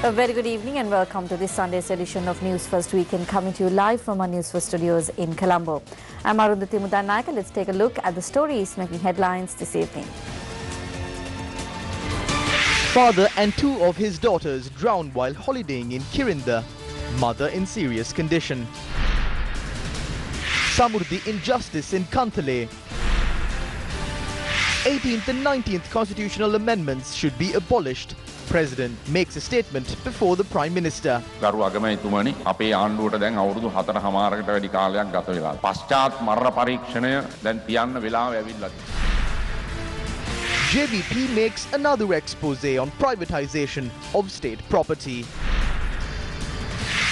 A very good evening and welcome to this Sunday's edition of News First Weekend, coming to you live from our News First studios in Colombo. I'm Arundhati Mudanayaka. Let's take a look at the stories making headlines this evening. Father and two of his daughters drowned while holidaying in Kirinda. Mother in serious condition. Samurdhi injustice in Kantale. 18th and 19th constitutional amendments should be abolished. President makes a statement before the Prime Minister. ගරු අගමැතිතුමනි අපේ ආණ්ඩුවට දැන් අවුරුදු 4.5කට වැඩි කාලයක් ගත වෙලා. පශ්චාත් මරණ පරීක්ෂණය දැන් තියන්න වෙලාව ඇවිල්ලා තියෙනවා. JVP makes another expose on privatization of state property.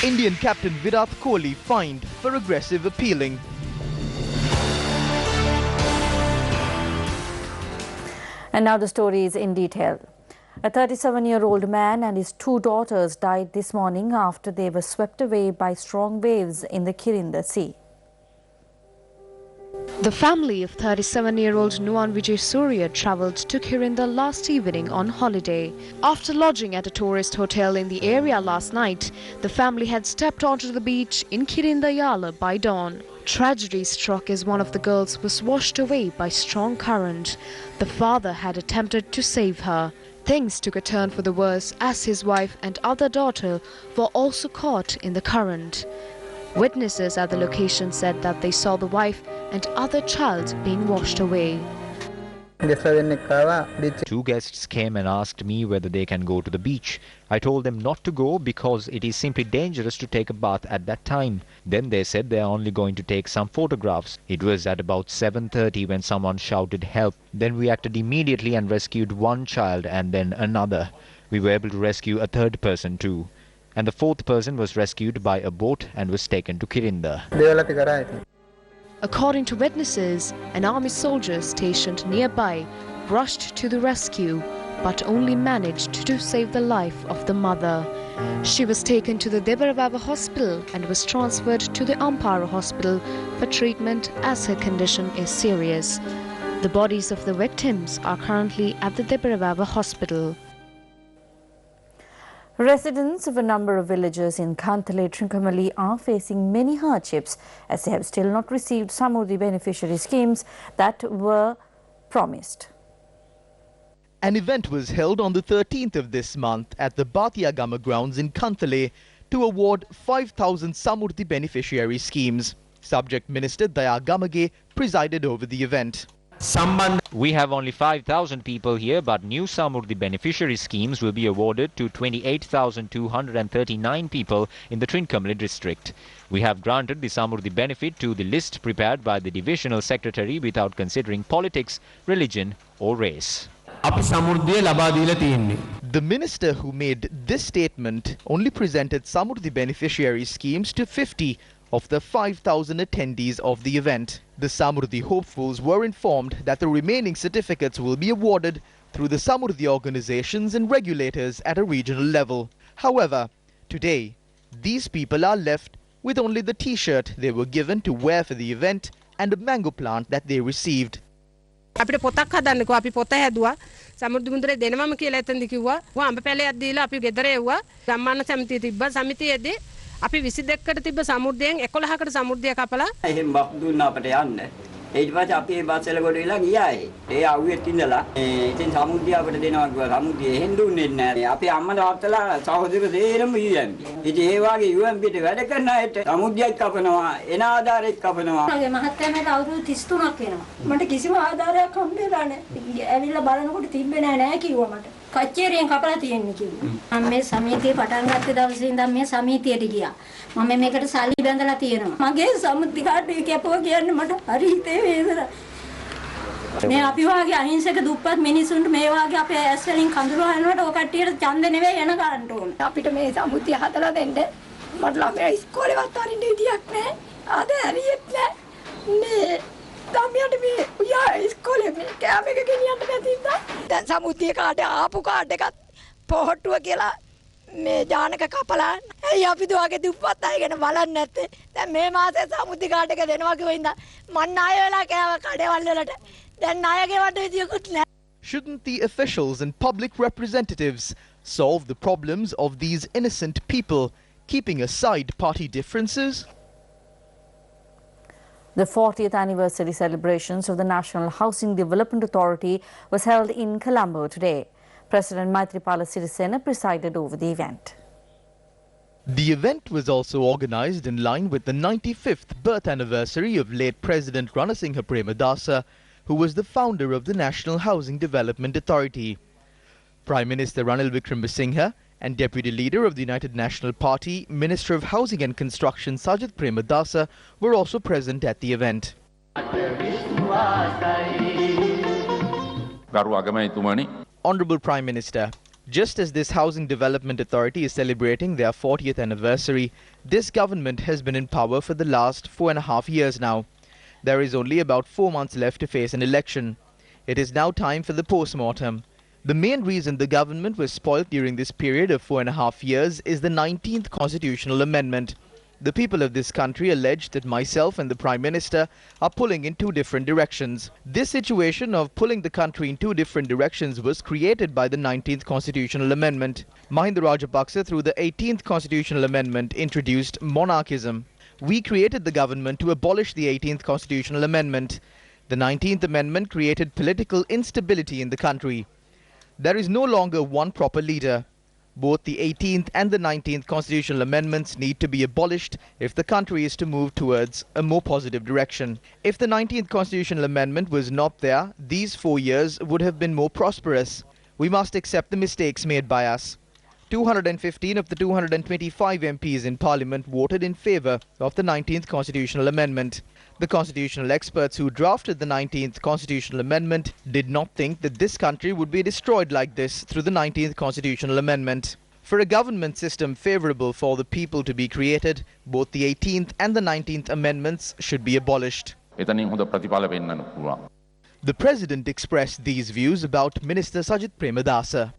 Indian captain Virat Kohli fined for aggressive appealing. And now the stories in detail. A 37-year-old man and his two daughters died this morning after they were swept away by strong waves in the Kirinda Sea. The family of 37-year-old Nuan Vijay Surya travelled to Kirinda last evening on holiday. After lodging at a tourist hotel in the area last night, the family had stepped onto the beach in Kirinda Yala by dawn. Tragedy struck as one of the girls was washed away by strong current. The father had attempted to save her. Things took a turn for the worse as his wife and other daughter were also caught in the current. Witnesses at the location said that they saw the wife and other child being washed away. Two guests came and asked me whether they can go to the beach. I told them not to go because it is simply dangerous to take a bath at that time. Then they said they are only going to take some photographs. It was at about 7:30 when someone shouted help. Then we acted immediately and rescued one child and then another. We were able to rescue a third person too. And the fourth person was rescued by a boat and was taken to Kirinda. According to witnesses, an army soldier stationed nearby rushed to the rescue but only managed to save the life of the mother. She was taken to the Debarababa hospital and was transferred to the Ampara hospital for treatment as her condition is serious. The bodies of the victims are currently at the Debarababa hospital. Residents of a number of villages in Kantale, Trincomalee are facing many hardships as they have still not received Samurdhi beneficiary schemes that were promised. An event was held on the 13th of this month at the Batiagama grounds in Kantale to award 5,000 Samurdhi beneficiary schemes. Subject Minister Daya Gamage presided over the event. We have only 5,000 people here, but new Samurdhi beneficiary schemes will be awarded to 28,239 people in the Trincomalee district. We have granted the Samurdhi benefit to the list prepared by the divisional secretary without considering politics, religion or race. The minister who made this statement only presented Samurdhi beneficiary schemes to 50 of the 5,000 attendees of the event. The Samurdhi hopefuls were informed that the remaining certificates will be awarded through the Samurdhi organizations and regulators at a regional level. However, today, these people are left with only the t-shirt they were given to wear for the event and a mango plant that they received. අපිට පොතක් හදන්නකෝ අපි පොත හැදුවා සමුද්‍ර මුන්දරේ දෙනවම කියලා එතනදි කිව්වා වා අඹ පැලයක් දීලා අපි ගෙදර එව්වා ගම්මාන සමිතිය තිබ්බා සමිතියේදී අපි 22කට තිබ්බ සමුද්‍රයෙන් 11කට සමුද්‍රය කපලා එහෙන් බස් දුන්නා අපට යන්න ඊට පස්සේ අපි ඒ බස් වල කොට වෙලා ගියායි ඒ අවුවෙත් ඉඳලා ඉතින් සමුද්‍රය අපිට දෙනවා කිව්වා සමුද්‍රය එහෙන් දුන්නේ නැහැ අපි අම්මා තාත්තලා සහෝදර දෙරම UMP ඉතින් ඒ වගේ UMP ට වැඩ කරන අයට සමුද්‍රයක් කපනවා එන ආධාරයක් කපනවා මගේ මහත්තයා මට අවුරුදු 33ක් වෙනවා මට කිසිම ආධාරයක් හම්බෙලා නැහැ ඇවිල්ලා බලනකොට තිබ්බේ නැහැ කිව්වා මට කච්චේරියෙන් කපලා තියෙන්නේ කිව්වා මම මේ සමිතිය පටන් ගත්ත දවසේ ඉඳන් මේ සමිතියට ගියා මම මේකට සල්ලි බැඳලා තියෙනවා මගේ සමුද්‍රි කාඩ් එක කැපුවා කියන්නේ මට හරි හිතේ වේදනා මේ අපි වාගේ අහිංසක දුප්පත් මිනිසුන්ට මේ වාගේ අපේ ඇස් වලින් කඳුළු හයනකොට ඔය කට්ටියට ඡන්ද නෙවෙයි එන ගන්න ඕන අපිට මේ සමුද්‍රි හදලා දෙන්න මට ළමයා ඉස්කෝලේවත් අරින්න විදියක් නැහැ ආද හරියට නැහැ නේ ළමයාට මේ උයා ඉස්කෝලේ මේ කැම එක ගෙනියන්න නැතිද දැන් සමුද්‍රි කාඩ් ආපු කාඩ් එකත් පොහට්ටුව කියලා මේ ජානක කපලා ඇයි අපි දුවගේ දුප්පත් අය ගැන බලන්නේ නැත්තේ දැන් මේ මාසේ සමුද්‍රි කාඩ් එක දෙනවා කිව්වා ඉඳන් මන් ණය වෙලා කෑව කඩේවල් වලට දැන් ණය ගෙවන්න විදියකුත් නැහැ Shouldn't the officials and public representatives solve the problems of these innocent people, keeping aside party differences? The 40th anniversary celebrations of the National Housing Development Authority was held in Colombo today. President Maithripala Sirisena presided over the event. The event was also organized in line with the 95th birth anniversary of late President Ranasinghe Premadasa, who was the founder of the National Housing Development Authority. Prime Minister Ranil Wickremesinghe and Deputy Leader of the United National Party, Minister of Housing and Construction Sajith Premadasa were also present at the event. Honorable Prime Minister, just as this Housing Development Authority is celebrating their 40th anniversary, this government has been in power for the last 4.5 years now. There is only about 4 months left to face an election. It is now time for the post-mortem. The main reason the government was spoilt during this period of 4.5 years is the 19th constitutional amendment. The people of this country allege that myself and the Prime Minister are pulling in two different directions. This situation of pulling the country in two different directions was created by the 19th constitutional amendment. Mahinda Rajapaksa, through the 18th constitutional amendment, introduced monarchism. We created the government to abolish the 18th constitutional amendment. The 19th amendment created political instability in the country. There is no longer one proper leader. Both the 18th and the 19th constitutional amendments need to be abolished if the country is to move towards a more positive direction. If the 19th constitutional amendment was not there, these 4 years would have been more prosperous. We must accept the mistakes made by us. 215 of the 225 MPs in Parliament voted in favour of the 19th constitutional amendment. The constitutional experts who drafted the 19th constitutional amendment did not think that this country would be destroyed like this through the 19th constitutional amendment. For a government system favourable for the people to be created, both the 18th and the 19th amendments should be abolished. The President expressed these views about Minister Sajith Premadasa.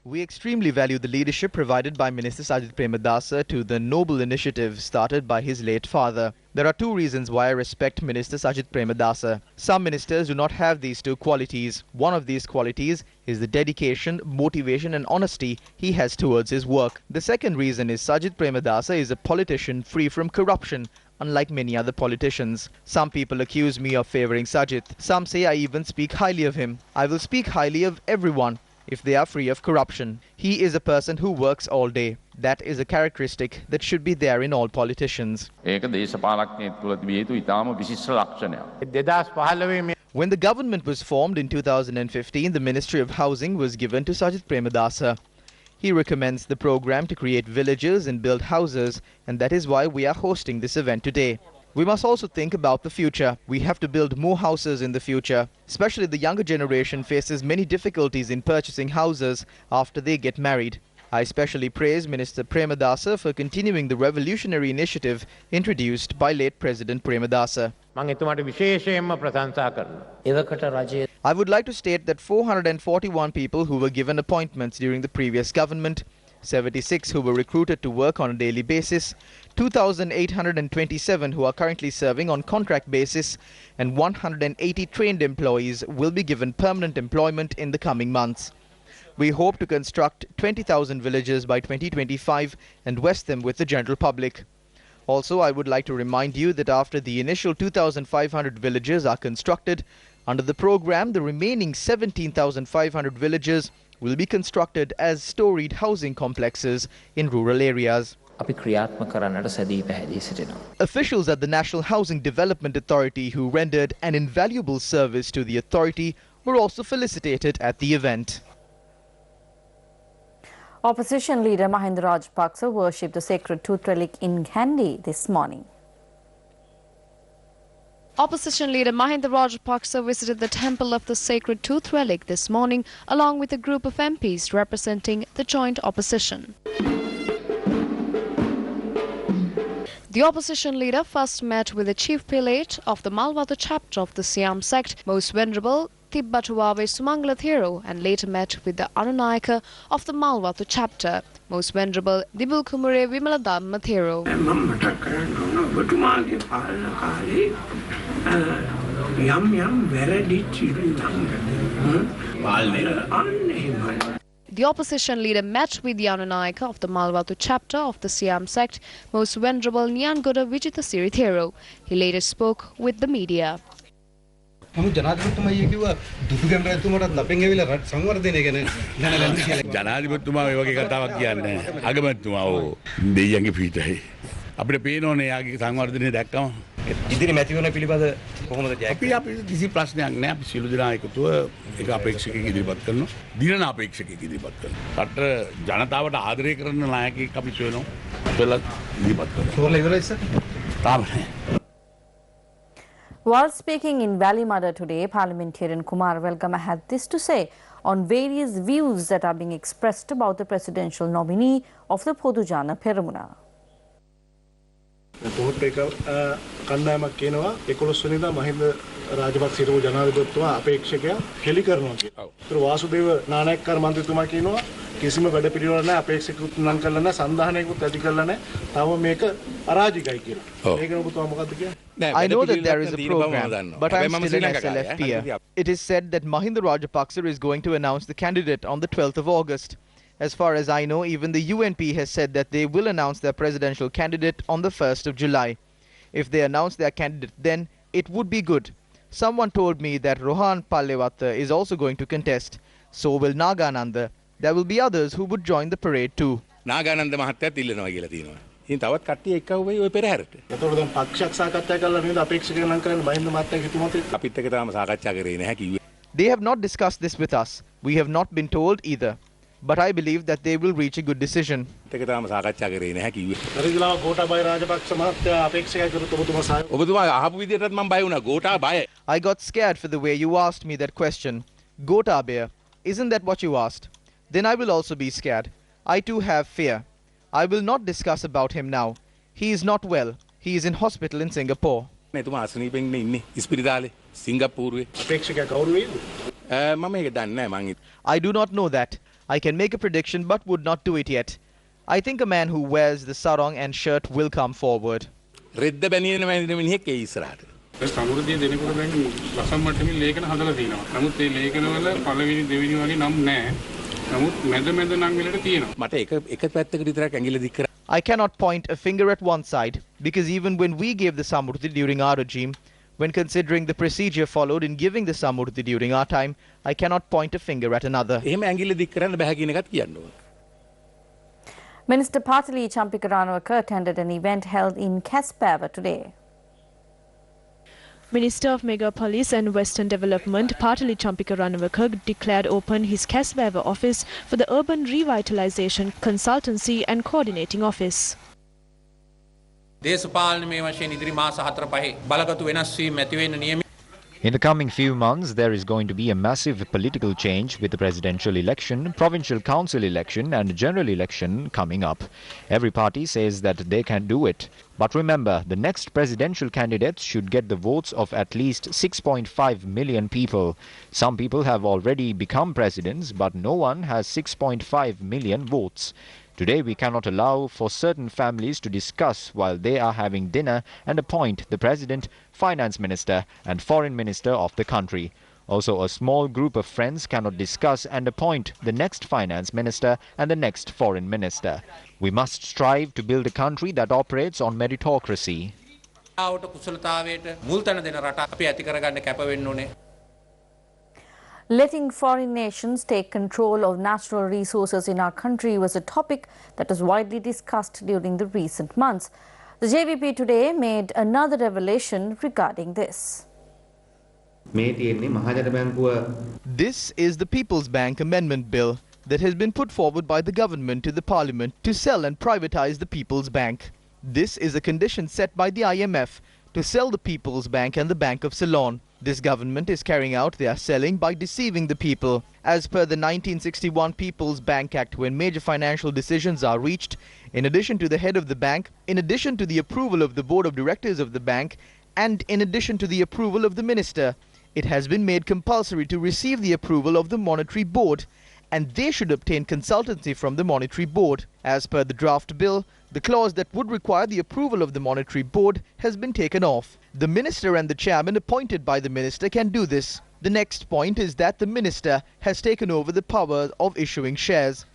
We extremely value the leadership provided by Minister Sajith Premadasa to the noble initiative started by his late father. There are two reasons why I respect Minister Sajith Premadasa. Some ministers do not have these two qualities. One of these qualities is the dedication, motivation and honesty he has towards his work. The second reason is Sajith Premadasa is a politician free from corruption, unlike many other politicians. Some people accuse me of favouring Sajith. Some say I even speak highly of him. I will speak highly of everyone if they are free of corruption. He is a person who works all day. That is a characteristic that should be there in all politicians. When the government was formed in 2015, the Ministry of Housing was given to Sajith Premadasa. He recommends the program to create villages and build houses, and that is why we are hosting this event today. We must also think about the future. We have to build more houses in the future. Especially the younger generation faces many difficulties in purchasing houses after they get married. I especially praise Minister Premadasa for continuing the revolutionary initiative introduced by late President Premadasa. I would like to state that 441 people who were given appointments during the previous government, 76 who were recruited to work on a daily basis, 2,827 who are currently serving on contract basis, and 180 trained employees will be given permanent employment in the coming months. We hope to construct 20,000 villages by 2025 and vest them with the general public. Also, I would like to remind you that after the initial 2,500 villages are constructed, under the program the remaining 17,500 villages will be constructed as storied housing complexes in rural areas. Officials at the National Housing Development Authority who rendered an invaluable service to the authority were also felicitated at the event. Opposition leader Mahinda Rajapaksa worshipped the sacred tooth relic in Kandy this morning. Opposition leader Mahinda Rajapaksa visited the temple of the sacred tooth relic this morning along with a group of MPs representing the joint opposition. The opposition leader first met with the chief prelate of the Malwatu chapter of the Siam sect, Most Venerable Tibbatuave Sumangalathero, and later met with the Anunayaka of the Malwatu chapter, Most Venerable Dibulkumure Vimaladam Mathero. යම් වැරදිච්ච ළඟද The opposition leader met with the Anunayaka of the Malwatu chapter of the Siam sect, Most Venerable Nyangoda Vijitasiri Thero. He later spoke with the media. ජනාධිපතිතුමා මේ වගේ කතාවක් කියන්නේ අගමැතිතුමා දෙයියන්ගේ පිටයි අපිට පේනෝනේ යාගේ සංවර්ධනය දැක්කම ඉදිරි මැතිවරණ පිළිබඳ කොහොමද ජය අපි කිසි ප්‍රශ්නයක් නැහැ අපි සියලු දෙනා එකතුව ඒක අපේක්ෂකයෙක් ඉදිරිපත් කරනවා දිනන අපේක්ෂකයෙක් ඉදිරිපත් කරනවා රට ජනතාවට ආදරය කරන නායකයෙක් අපි සොයනවා කියලා ඉදිරිපත් කරනවා සෝරලා ඉවරයි සර් තාම නැහැ. While speaking in Valimada today, parliamentarian Kumar Welgama had this to say on various views that are being expressed about the presidential nominee of the Podujana Peramuna. කණ්ඩායමක් කියනවා 11 වෙනිදා මහින්ද රාජපක්ෂ හිටපු ජනාධිපතිතුමා අපේක්ෂකයා හෙළි කරනවා කියලා. ඒතර වාසුදේව නානායක්කාර මන්ත්‍රීතුමා කියනවා කිසිම වැඩ පිළිවෙලක් නැහැ අපේක්ෂකකුත් නම් කරලා නැහැ සන්දානයකුත් ඇති කරලා නැහැ. තව මේක අරාජිකයි කියලා. ඒක ඔබතුමා මොකද්ද කියන්නේ? I know that there is a program, but I'm still an SLF peer. It is said that Mahinda Rajapaksa is going to announce the candidate on the 12th of August. As far as I know, even the UNP has said that they will announce their presidential candidate on the 1st of July. If they announce their candidate then, it would be good. Someone told me that Rohan Pallewatha is also going to contest. So will Nagananda. There will be others who would join the parade too. Nagananda මහත්තයාත් ඉල්ලනවා කියලා තියෙනවා. ඉතින් තවත් කට්ටිය එක්කව වෙයි ඔය පෙරහැරට. ඒතකොට දැන් පක්ෂයක් සාකච්ඡා කරලා නේද අපේක්ෂකයන් නම් කරන්නේ මහින්ද මහත්තයා හිතුමත් එක්ක. අපිත් එක්ක තාම සාකච්ඡා කරේ නැහැ කිව්වේ. They have not discussed this with us. We have not been told either. But I believe that they will reach a good decision. ඒක තාම සාකච්ඡා කරේ නැහැ කිව්වේ. පරිදිලාව ගෝඨාභය රාජපක්ෂ මහත්තයා අපේක්ෂකයා කරුත් ඔබතුමා සහාය. ඔබතුමා අහපු විදිහටත් මම බය වුණා. Gotabaya. I got scared for the way you asked me that question. Gotabaya, isn't that what you asked? Then I will also be scared. I too have fear. I will not discuss about him now. He is not well. He is in hospital in Singapore. එතුමා අසනීපෙන් ඉන්නේ ඉස්පිරිතාලේ සිංගප්පූරුවේ. අපේක්ෂකයා කවුරු වේද? මම ඒක දන්නේ නැහැ මං. I do not know that. I can make a prediction but would not do it yet. I think a man who wears the sarong and shirt will come forward. රෙද්ද බැනියන මිනිහෙක් ඒ ඉස්සරහට. සමෘද්ධිය දෙනකොට දැන් ලසම් මට්ටමේ ලේඛන හදලා තියෙනවා. නමුත් මේ ලේඛනවල පළවෙනි දෙවෙනි වගේ නම් නැහැ. නමුත් මැද නම් වලට තියෙනවා. මට එක පැත්තකට විතරක් ඇඟිල්ල දික් කරා. I cannot point a finger at one side because even when we gave the Samurdhi during our regime, when considering the procedure followed in giving the Samurdhi during our time, I cannot point a finger at another. එහෙම ඇඟිල්ල දික් කරන්න බෑ කියන එකත් කියන්න ඕන. Minister Patali Champikaranawaka attended an event held in Caspava today. Minister of Megapolis and Western Development Patali Champikaranawaka declared open his Caspava office for the Urban Revitalization Consultancy and Coordinating Office. දේශපාලනමය වශයෙන් ඉදිරි මාස 4-5 බලගතු වෙනස් වීම ඇති වෙන්න නියමිත. In the coming few months, there is going to be a massive political change with the presidential election, provincial council election and general election coming up. Every party says that they can do it. But remember, the next presidential candidates should get the votes of at least 6.5 million people. Some people have already become presidents, but no one has 6.5 million votes. Today we cannot allow for certain families to discuss while they are having dinner and appoint the president, finance minister and foreign minister of the country. Also, a small group of friends cannot discuss and appoint the next finance minister and the next foreign minister. We must strive to build a country that operates on meritocracy. Letting foreign nations take control of natural resources in our country was a topic that was widely discussed during the recent months. The JVP today made another revelation regarding this. This is the People's Bank Amendment Bill that has been put forward by the government to the Parliament to sell and privatize the People's Bank. This is a condition set by the IMF to sell the People's Bank and the Bank of Ceylon. This government is carrying out their selling by deceiving the people. As per the 1961 People's Bank Act, when major financial decisions are reached, in addition to the head of the bank, in addition to the approval of the board of directors of the bank, and in addition to the approval of the minister, it has been made compulsory to receive the approval of the monetary board and they should obtain consultancy from the Monetary Board. As per the draft bill, the clause that would require the approval of the Monetary Board has been taken off. The minister and the chairman appointed by the minister can do this. The next point is that the minister has taken over the power of issuing shares.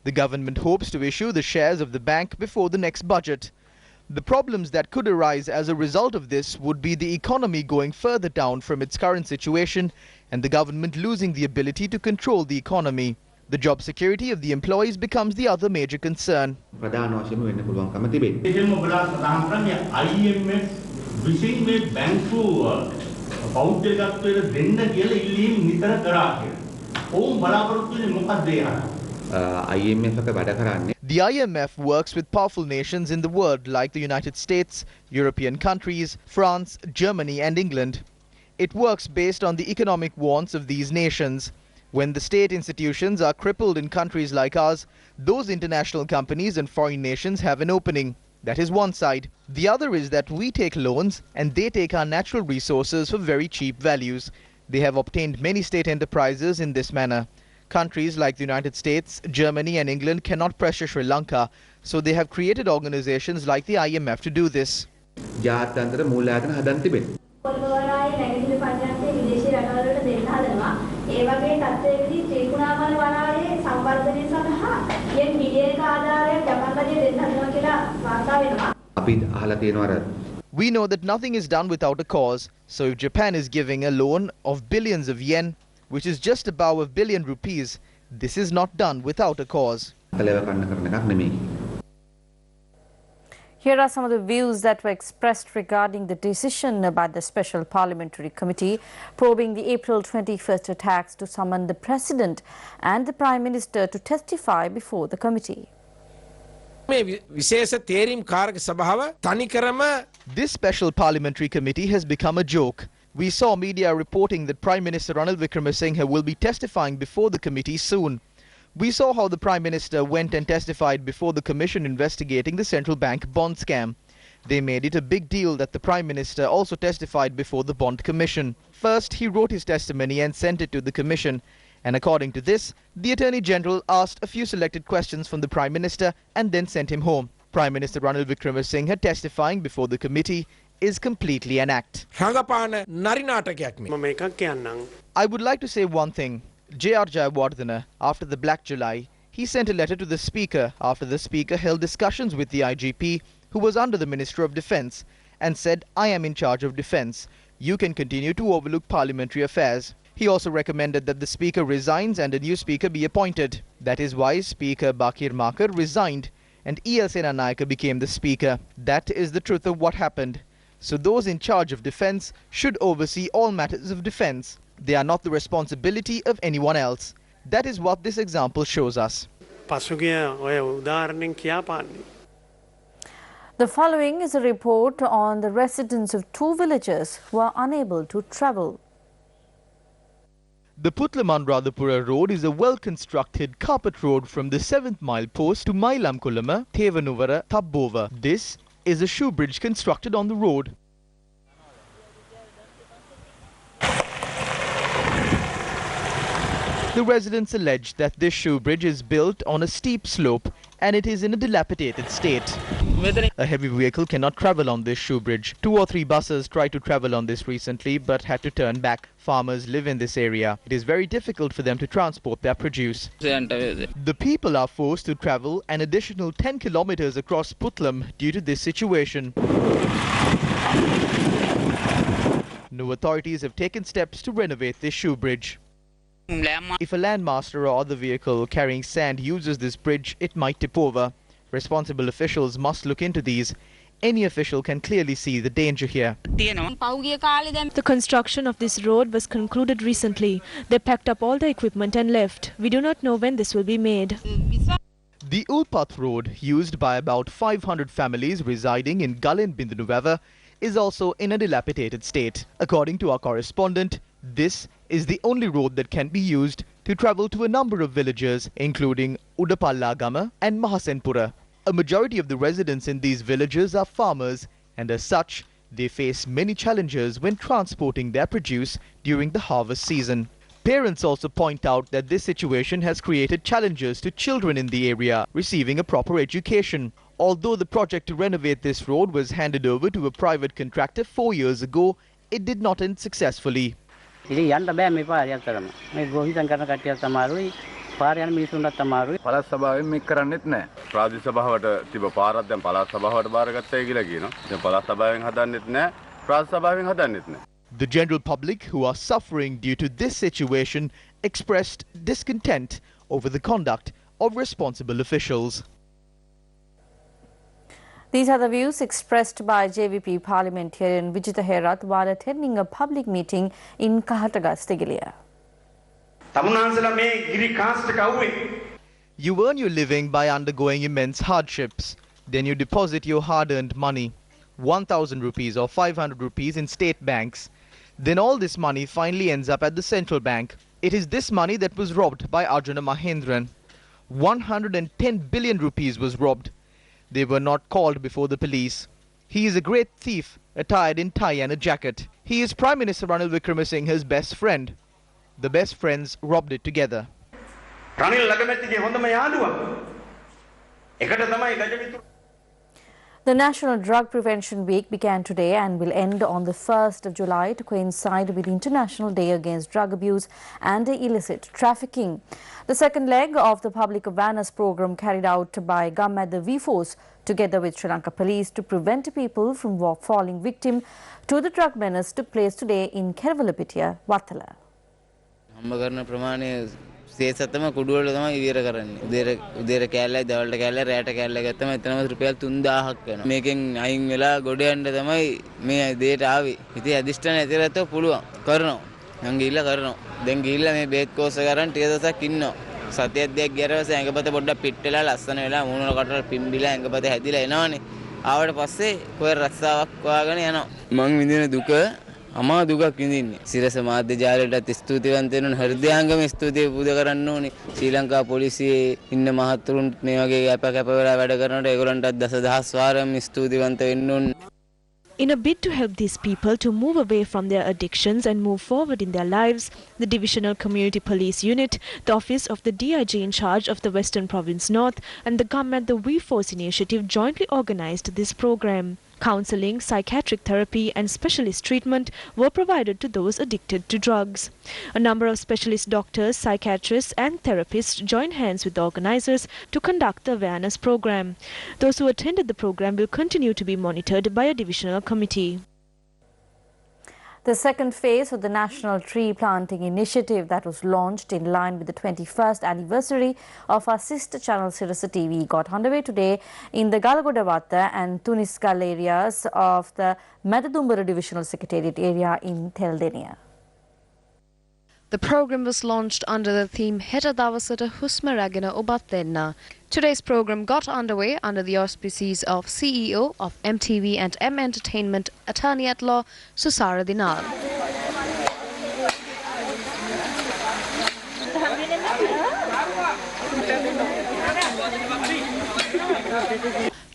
The government hopes to issue the shares of the bank before the next budget. The problems that could arise as a result of this would be the economy going further down from its current situation and the government losing the ability to control the economy. The job security of the employees becomes the other major concern. The IMF works with powerful nations in the world like the United States, European countries, France, Germany and England. It works based on the economic wants of these nations. When the state institutions are crippled in countries like ours, those international companies and foreign nations have an opening. That is one side. The other is that we take loans and they take our natural resources for very cheap values. They have obtained many state enterprises in this manner. Countries like the United States, Germany and England cannot pressure Sri Lanka, so they have created organizations like the IMF to do this. We know that nothing is done without a cause, so if Japan is giving a loan of billions of yen, which is just above $1 billion rupees, this is not done without a cause. Here are some of the views that were expressed regarding the decision by the Special Parliamentary Committee probing the April 21st attacks to summon the President and the Prime Minister to testify before the committee. This Special Parliamentary Committee has become a joke. We saw media reporting that Prime Minister Ranil Wickremesinghe will be testifying before the committee soon. We saw how the Prime Minister went and testified before the commission investigating the central bank bond scam. They made it a big deal that the Prime Minister also testified before the Bond Commission. First, he wrote his testimony and sent it to the commission. And according to this, the Attorney General asked a few selected questions from the Prime Minister and then sent him home. Prime Minister Ranil Wickremesinghe testifying before the committee is completely an act. I would like to say one thing. J.R. Jayawardena, after the Black July, he sent a letter to the Speaker after the Speaker held discussions with the IGP, who was under the Minister of Defence, and said, "I am in charge of defence. You can continue to overlook parliamentary affairs." He also recommended that the Speaker resigns and a new Speaker be appointed. That is why Speaker Bakir Makar resigned and E.L. Senanayake became the Speaker. That is the truth of what happened. So those in charge of defence should oversee all matters of defence. They are not the responsibility of anyone else. That is what this example shows us. The following is a report on the residents of two villages who are unable to travel. The Putlamanradapura road is a well-constructed carpet road from the 7th mile post to Mailamkulama, Thevanuvara, Tabbova. This is a shoe bridge constructed on the road. The residents allege that this shoe bridge is built on a steep slope and it is in a dilapidated state. A heavy vehicle cannot travel on this shoe bridge. 2 or 3 buses tried to travel on this recently but had to turn back. Farmers live in this area. It is very difficult for them to transport their produce. The people are forced to travel an additional 10 kilometers across Putlam due to this situation. No authorities have taken steps to renovate this shoe bridge. If a landmaster or other vehicle carrying sand uses this bridge, it might tip over. Responsible officials must look into these. Any official can clearly see the danger here. The construction of this road was concluded recently. They packed up all the equipment and left. We do not know when this will be made. The Ulpath road, used by about 500 families residing in Galen Bindunuwava, is also in a dilapidated state. According to our correspondent, this is the only road that can be used to travel to a number of villages, including Udapallagama and Mahasenpura. A majority of the residents in these villages are farmers, and as such, they face many challenges when transporting their produce during the harvest season. Parents also point out that this situation has created challenges to children in the area receiving a proper education. Although the project to renovate this road was handed over to a private contractor 4 years ago, it did not end successfully. පළාත් සභාවෙන් මේක කරන්නෙත් නැහැ. ප්‍රාදේශීය සභාවට තිබ්බ පාරක් දැන් පළාත් සභාවට බාරගත්තයි කියලා කියනවා. දැන් පළාත් සභාවෙන් හදන්නෙත් නැහැ. ප්‍රාදේශීය සභාවෙන් හදන්නෙත් නැහැ. The general public, who are suffering due to this situation, expressed discontent over the conduct of responsible officials. These are the views expressed by JVP parliamentarian Vijitha Herath while attending a public meeting in Kahatagastegiliya. You earn your living by undergoing immense hardships. Then you deposit your hard-earned money, 1,000 rupees or 500 rupees in state banks. Then all this money finally ends up at the central bank. It is this money that was robbed by Arjuna Mahendran. 110 billion rupees was robbed. They were not called before the police. He is a great thief, attired in tie and a jacket. He is Prime Minister Ranil Wickremesinghe's best friend. The best friends robbed it together. The National Drug Prevention Week began today and will end on the 1st of July to coincide with the International Day Against Drug Abuse and Illicit Trafficking. The second leg of the public awareness program carried out by Government the V-Force together with Sri Lanka Police to prevent people from falling victim to the drug menace took place today in Kervalapitiya, Wattala. සේසතම කුඩුවල තමයි ඉවර කරන්නේ. උදේර කෑල්ලයි දවල්ට කෑල්ලයි රැට කෑල්ලයි ගත්තම එතනම රුපියල් 3000ක් වෙනවා. මේකෙන් අයින් වෙලා ගොඩ යන්න තමයි මේ දෙයට ආවේ. ඉතින් අදිෂ්ඨාන ඇතිරතව පුළුවන් කරනවා. මං ගිහිල්ලා කරනවා. දැන් ගිහිල්ලා මේ බේත් කෝස් එක අරන් ටික දවසක් ඉන්නවා. සතියක් දෙකක් ගියාට පස්සේ ඇඟපත පොඩ්ඩක් පිට වෙලා ලස්සන වෙලා මූණ වල කටවල පිම්බිලා ඇඟපත හැදිලා එනවනේ. ආවට පස්සේ කොහෙ රස්සාවක් හොයාගෙන යනවා. මං විඳින දුක අමා දුකක් විඳින්නේ. සිරස මාධ්‍ය ජාලයටත් ස්තුතිවන්ත වෙනුන හෘදයාංගම ස්තුතිය පුද කරන්න ඕනේ. ශ්‍රී ලංකා පොලිසියේ ඉන්න මහතුරුන් මේ වගේ කැප වෙලා වැඩ කරනකොට ඒගොල්ලන්ටත් දසදහස් වාරයක් ස්තුතිවන්ත වෙන්න ඕනේ. In a bid to help these people to move away from their addictions and move forward in their lives, the Divisional Community Police Unit, the Office of the DIG in charge of the Western Province North and the Government the V-Force Initiative jointly organized this program. Counseling, psychiatric therapy and specialist treatment were provided to those addicted to drugs. A number of specialist doctors, psychiatrists and therapists joined hands with the organizers to conduct the awareness program. Those who attended the program will continue to be monitored by a divisional committee. The second phase of the National Tree Planting Initiative that was launched in line with the 21st anniversary of our sister channel Sirasa TV got underway today in the Galagodavatta and Tuniskal areas of the Madadumbara Divisional Secretariat area in Theldenia. The program was launched under the theme Heta Davasata Husma Ragina Obathenna. Today's program got underway under the auspices of CEO of MTV and M Entertainment, Attorney at Law, Susara Dinar.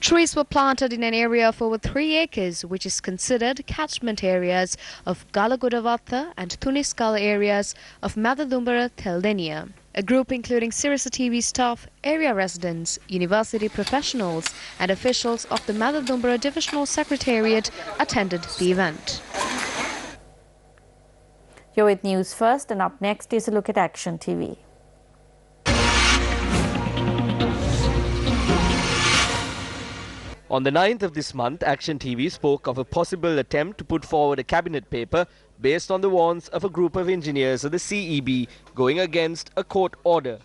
Trees were planted in an area of over 3 acres, which is considered catchment areas of Galagodavatta and Tuniskal areas of Madadumbara, Theldenia. A group including Sirasa TV staff, area residents, university professionals and officials of the Madadumbara Divisional Secretariat attended the event. You're with News First, and up next is a look at Action TV. On the 9th of this month, Action TV spoke of a possible attempt to put forward a cabinet paper based on the warrants of a group of engineers of the CEB going against a court order.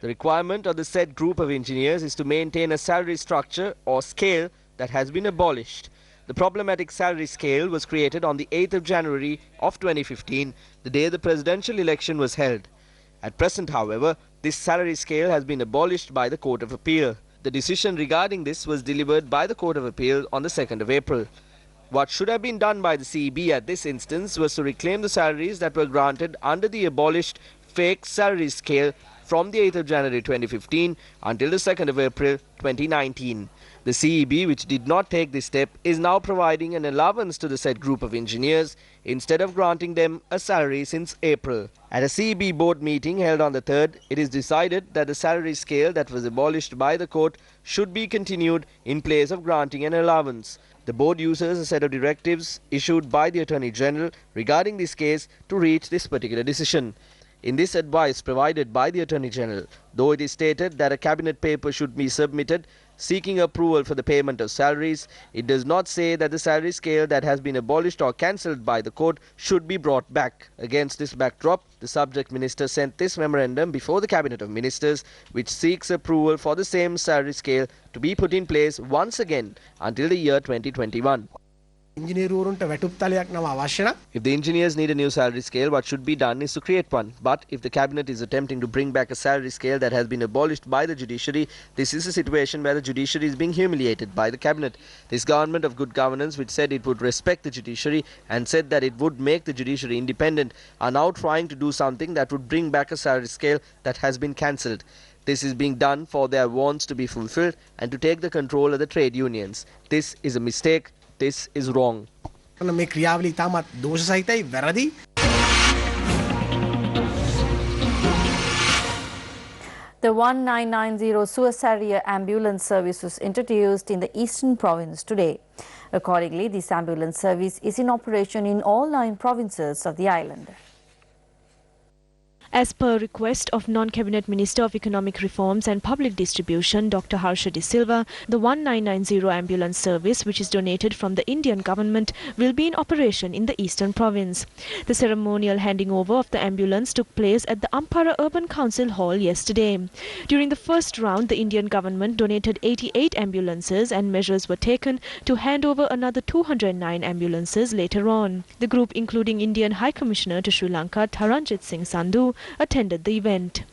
The requirement of the said group of engineers is to maintain a salary structure or scale that has been abolished. The problematic salary scale was created on the 8th of January of 2015, the day the presidential election was held. At present, however, this salary scale has been abolished by the Court of Appeal. The decision regarding this was delivered by the Court of Appeal on the 2nd of April. What should have been done by the CEB at this instance was to reclaim the salaries that were granted under the abolished fake salary scale from the 8th of January 2015 until the 2nd of April 2019. The CEB, which did not take this step, is now providing an allowance to the said group of engineers instead of granting them a salary since April. At a CEB board meeting held on the 3rd, it is decided that the salary scale that was abolished by the court should be continued in place of granting an allowance. The board uses a set of directives issued by the Attorney General regarding this case to reach this particular decision. In this advice provided by the Attorney General, though it is stated that a cabinet paper should be submitted seeking approval for the payment of salaries, it does not say that the salary scale that has been abolished or cancelled by the court should be brought back. Against this backdrop, the subject minister sent this memorandum before the Cabinet of Ministers, which seeks approval for the same salary scale to be put in place once again until the year 2021. If the engineers need a new salary scale, what should be done is to create one. But if the cabinet is attempting to bring back a salary scale that has been abolished by the judiciary, this is a situation where the judiciary is being humiliated by the cabinet. This government of good governance, which said it would respect the judiciary and said that it would make the judiciary independent, are now trying to do something that would bring back a salary scale that has been cancelled. This is being done for their wants to be fulfilled and to take the control of the trade unions. This is a mistake. This is wrong. The 1990 Suez Harrier ambulance service was introduced in the Eastern Province today. Accordingly, this ambulance service is in operation in all 9 provinces of the island. As per request of Non-Cabinet Minister of Economic Reforms and Public Distribution, Dr. Harsha De Silva, the 1990 ambulance service, which is donated from the Indian government, will be in operation in the Eastern Province. The ceremonial handing over of the ambulance took place at the Ampara Urban Council Hall yesterday. During the first round, the Indian government donated 88 ambulances and measures were taken to hand over another 209 ambulances later on. The group, including Indian High Commissioner to Sri Lanka, Taranjit Singh Sandhu, attended the event.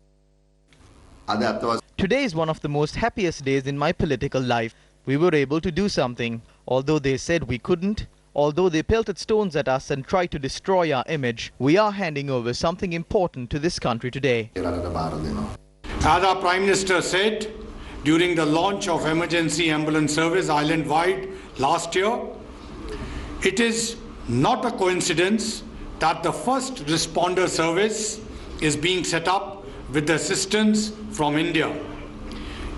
Today is one of the most happiest days in my political life. We were able to do something. Although they said we couldn't, although they pelted stones at us and tried to destroy our image, we are handing over something important to this country today. As our Prime Minister said during the launch of emergency ambulance service island-wide last year, it is not a coincidence that the first responder service is being set up with the assistance from India.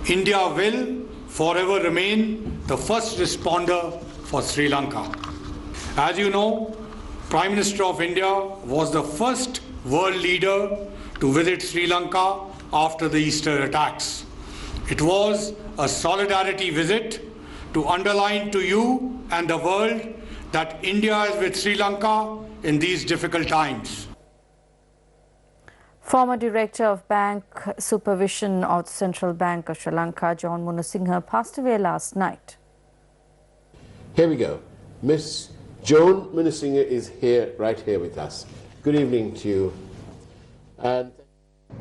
India will forever remain the first responder for Sri Lanka. As you know, Prime Minister of India was the first world leader to visit Sri Lanka after the Easter attacks. It was a solidarity visit to underline to you and the world that India is with Sri Lanka in these difficult times. Former Director of Bank Supervision of the Central Bank of Sri Lanka, John Munasinghe, passed away last night. Here we go. Miss Joan Munasinghe is here, right here with us. Good evening to you. And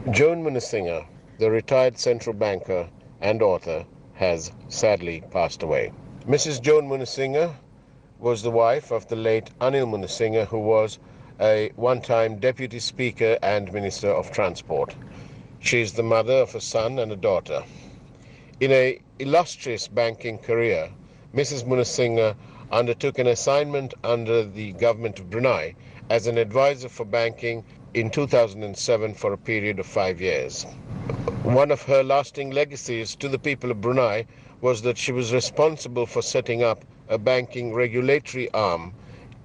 Joan Munasinghe, the retired central banker and author, has sadly passed away. Mrs. Joan Munasinghe was the wife of the late Anil Munasinghe, who was a one-time Deputy Speaker and Minister of Transport. She is the mother of a son and a daughter. In an illustrious banking career, Mrs. Munasinghe undertook an assignment under the government of Brunei as an advisor for banking in 2007 for a period of 5 years. One of her lasting legacies to the people of Brunei was that she was responsible for setting up a banking regulatory arm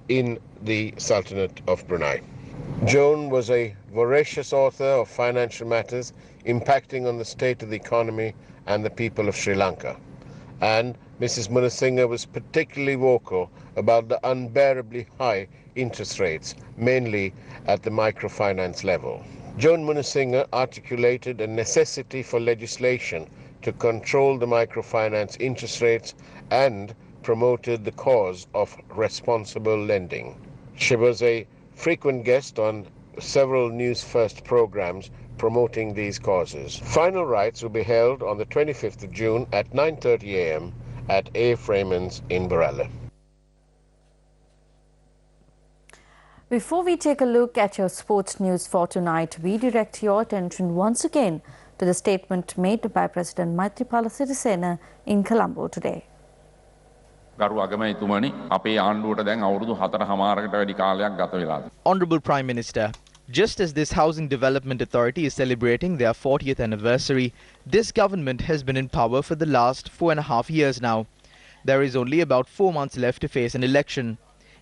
in the Sultanate of Brunei. Joan was a voracious author of financial matters impacting on the state of the economy and the people of Sri Lanka. And Mrs. Munasinghe was particularly vocal about the unbearably high interest rates, mainly at the microfinance level. Joan Munasinghe articulated a necessity for legislation to control the microfinance interest rates and promoted the cause of responsible lending. She was a frequent guest on several Newsfirst programs promoting these causes. Final rites will be held on the 25th of June at 9:30 a.m. at A. Freeman's in Barella. Before we take a look at your sports news for tonight, we direct your attention once again to the statement made by President Maithripala Sirisena in Colombo today. Honourable Prime Minister, just as this Housing Development Authority is celebrating their 40th anniversary, this government has been in power for the last 4.5 years now. There is only about 4 months left to face an election.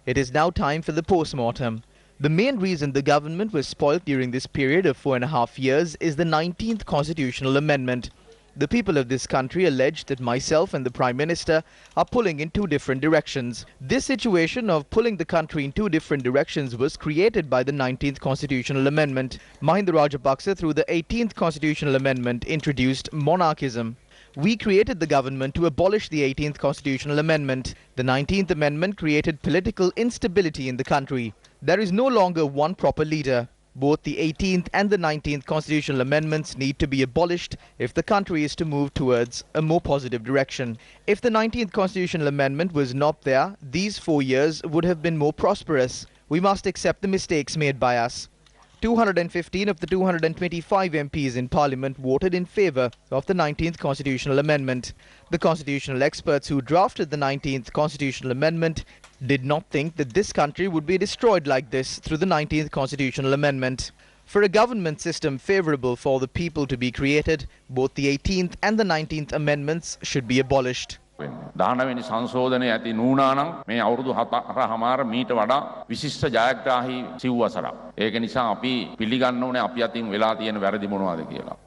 It is now time for the post-mortem. The main reason the government was spoilt during this period of 4.5 years is the 19th constitutional amendment. The people of this country allege that myself and the Prime Minister are pulling in two different directions. This situation of pulling the country in two different directions was created by the 19th constitutional amendment. Mahinda Rajapaksa, through the 18th constitutional amendment, introduced monarchism. We created the government to abolish the 18th constitutional amendment. The 19th amendment created political instability in the country. There is no longer one proper leader. Both the 18th and the 19th constitutional amendments need to be abolished if the country is to move towards a more positive direction. If the 19th constitutional amendment was not there, these 4 years would have been more prosperous. We must accept the mistakes made by us. 215 of the 225 MPs in Parliament voted in favour of the 19th constitutional amendment. The constitutional experts who drafted the 19th constitutional amendment did not think that this country would be destroyed like this through the 19th constitutional amendment. For a government system favourable for the people to be created, both the 18th and the 19th amendments should be abolished. 19වෙනි සංශෝධනය ඇති නුණා නම් මේ අවුරුදු 4.5 මීට වඩා විශිෂ්ට ජයග්‍රාහී සිව්වසරක්. ඒක නිසා අපි පිළිගන්න ඕනේ අපි අතින් වෙලා තියෙන වැරදි මොනවද කියලා.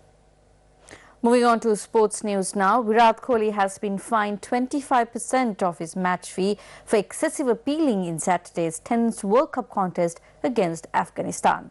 Moving on to sports news now, Virat Kohli has been fined 25% of his match fee for excessive appealing in Saturday's tennis World Cup contest against Afghanistan.